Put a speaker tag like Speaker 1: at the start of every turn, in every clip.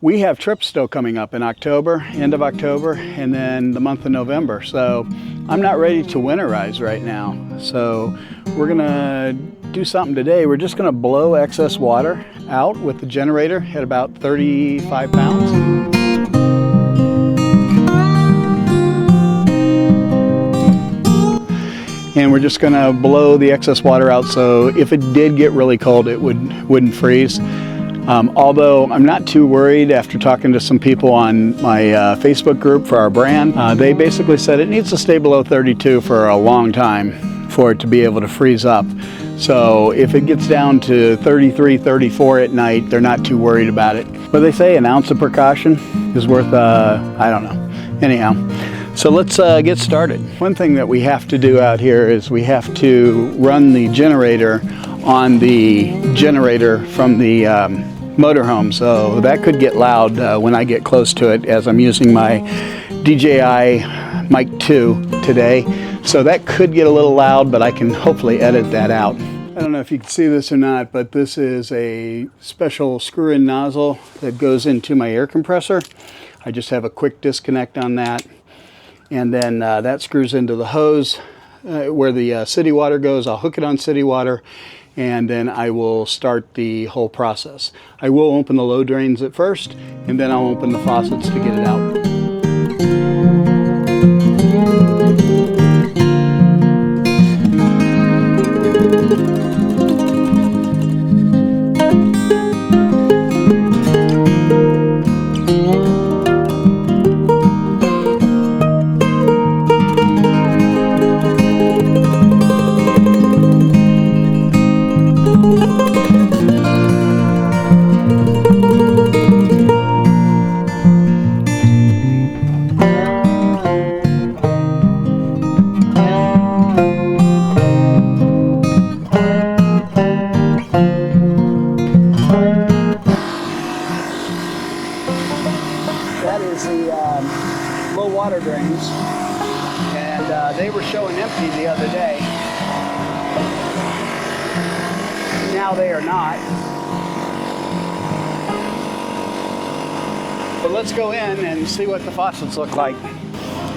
Speaker 1: We have trips still coming up in October, end of October, and then the month of November. So I'm not ready to winterize right now. So we're gonna do something today. We're just gonna blow excess water out with the generator at about 35 pounds. And we're just gonna blow the excess water out so if it did get really cold, it wouldn't freeze. Although I'm not too worried after talking to some people on my Facebook group for our brand. They basically said it needs to stay below 32 for a long time for it to be able to freeze up. So if it gets down to 33, 34 at night, they're not too worried about it. But they say an ounce of precaution is worth, I don't know. Anyhow, so let's get started. One thing that we have to do out here is we have to run the generator on the generator from the motorhome, so that could get loud when I get close to it, as I'm using my DJI Mic 2 today. So that could get a little loud, but I can hopefully edit that out. I don't know if you can see this or not, but this is a special screw-in nozzle that goes into my air compressor. I just have a quick disconnect on that, and then that screws into the hose where the city water goes. I'll hook it on city water, and then I will start the whole process. I will open the low drains at first, and then I'll open the faucets to get it out. That is the low water drains, and they were showing empty the other day. Now they are not. But let's go in and see what the faucets look like.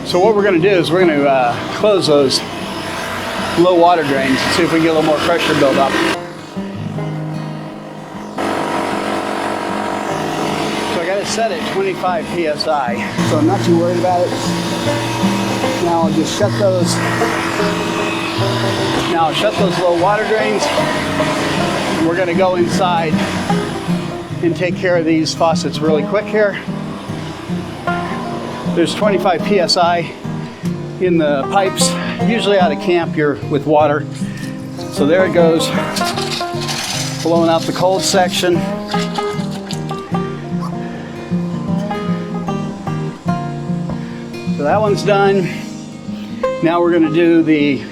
Speaker 1: So what we're going to do is we're going to close those low water drains and see if we can get a little more pressure build up. Set at 25 psi, so I'm not too worried about it. Now I'll just shut those. Now I'll shut those low water drains. And we're going to go inside and take care of these faucets really quick here. There's 25 psi in the pipes. Usually out of camp you're with water. So there it goes, blowing out the cold section. So that one's done. Now we're going to do the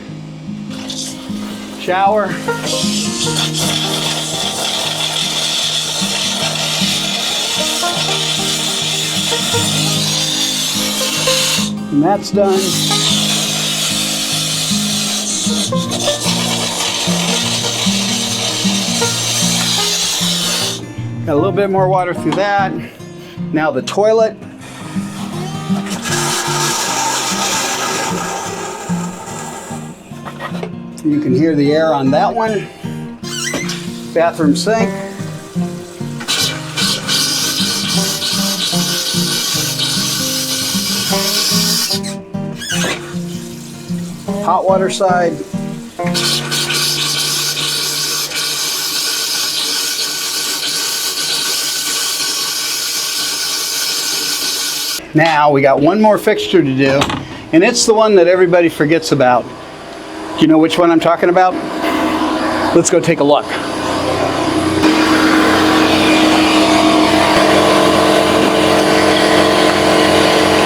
Speaker 1: shower. And that's done. Got a little bit more water through that. Now the toilet. You can hear the air on that one. Bathroom sink. Hot water side. Now we got one more fixture to do, and it's the one that everybody forgets about. Do you know which one I'm talking about? Let's go take a look.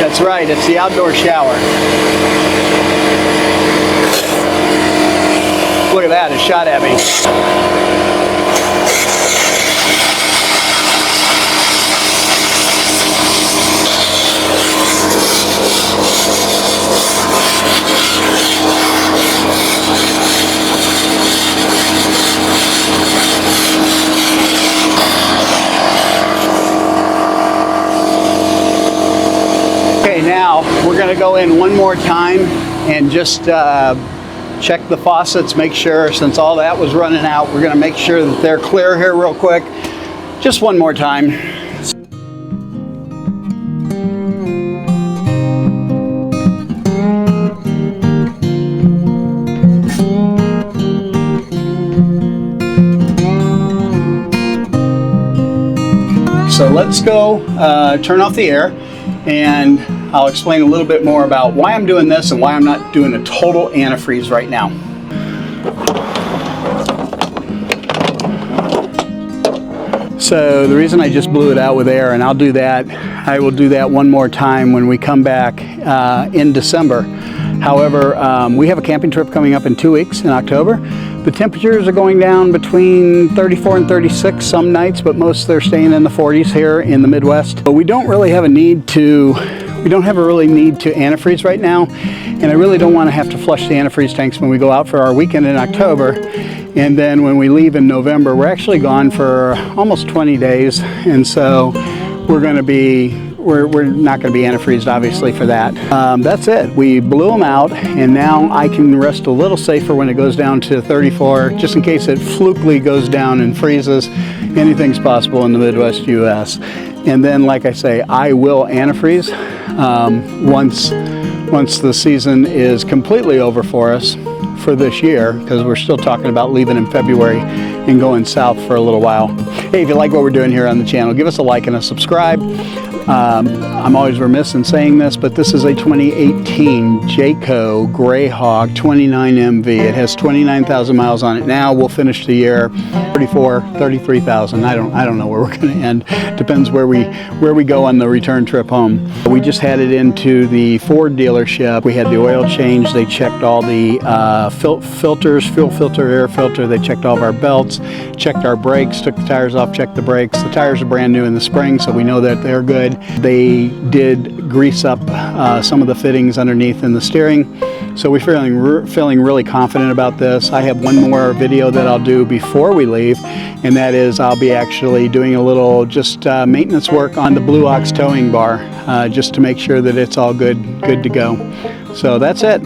Speaker 1: That's right, it's the outdoor shower. Look at that, it shot at me. We're going to go in one more time and just check the faucets, make sure, since all that was running out, we're going to make sure that they're clear here real quick. Just one more time. So let's go turn off the air, and I'll explain a little bit more about why I'm doing this and why I'm not doing a total antifreeze right now. So the reason I just blew it out with air, and I will do that one more time when we come back in December. However, we have a camping trip coming up in 2 weeks in October. The temperatures are going down between 34 and 36 some nights, but most they're staying in the 40s here in the Midwest. But we don't really have a need to antifreeze right now, and I really don't want to have to flush the antifreeze tanks when we go out for our weekend in October. And then when we leave in November, we're actually gone for almost 20 days, and so we're not going to be antifreezed obviously for that. That's it. We blew them out, and now I can rest a little safer when it goes down to 34, just in case it flukily goes down and freezes. Anything's possible in the Midwest US. And then, like I say, I will antifreeze once the season is completely over for us for this year, because we're still talking about leaving in February and going south for a little while. Hey, if you like what we're doing here on the channel, give us a like and a subscribe. I'm always remiss in saying this, but this is a 2018 Jayco Greyhawk 29MV. It has 29,000 miles on it now. We'll finish the year 33,000. I don't know where we're going to end. Depends where we go on the return trip home. We just had it into the Ford dealership. We had the oil change. They checked all the filters, fuel filter, air filter. They checked all of our belts, checked our brakes, took the tires off, checked the brakes. The tires are brand new in the spring, so we know that they're good. They did grease up some of the fittings underneath in the steering, so we're feeling really confident about this. I have one more video that I'll do before we leave, and that is I'll be actually doing a little just maintenance work on the Blue Ox towing bar, just to make sure that it's all good to go. So that's it.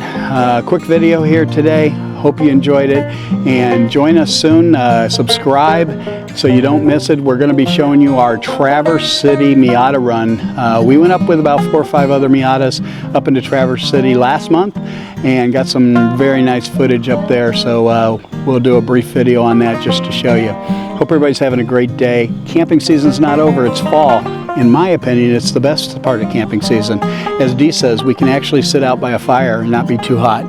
Speaker 1: Quick video here today. Hope you enjoyed it, and join us soon. Subscribe so you don't miss it. We're going to be showing you our Traverse City Miata run. We went up with about 4 or 5 other Miatas up into Traverse City last month and got some very nice footage up there, so we'll do a brief video on that just to show you. Hope everybody's having a great day. Camping season's not over, it's fall. In my opinion, it's the best part of camping season. As Dee says, we can actually sit out by a fire and not be too hot.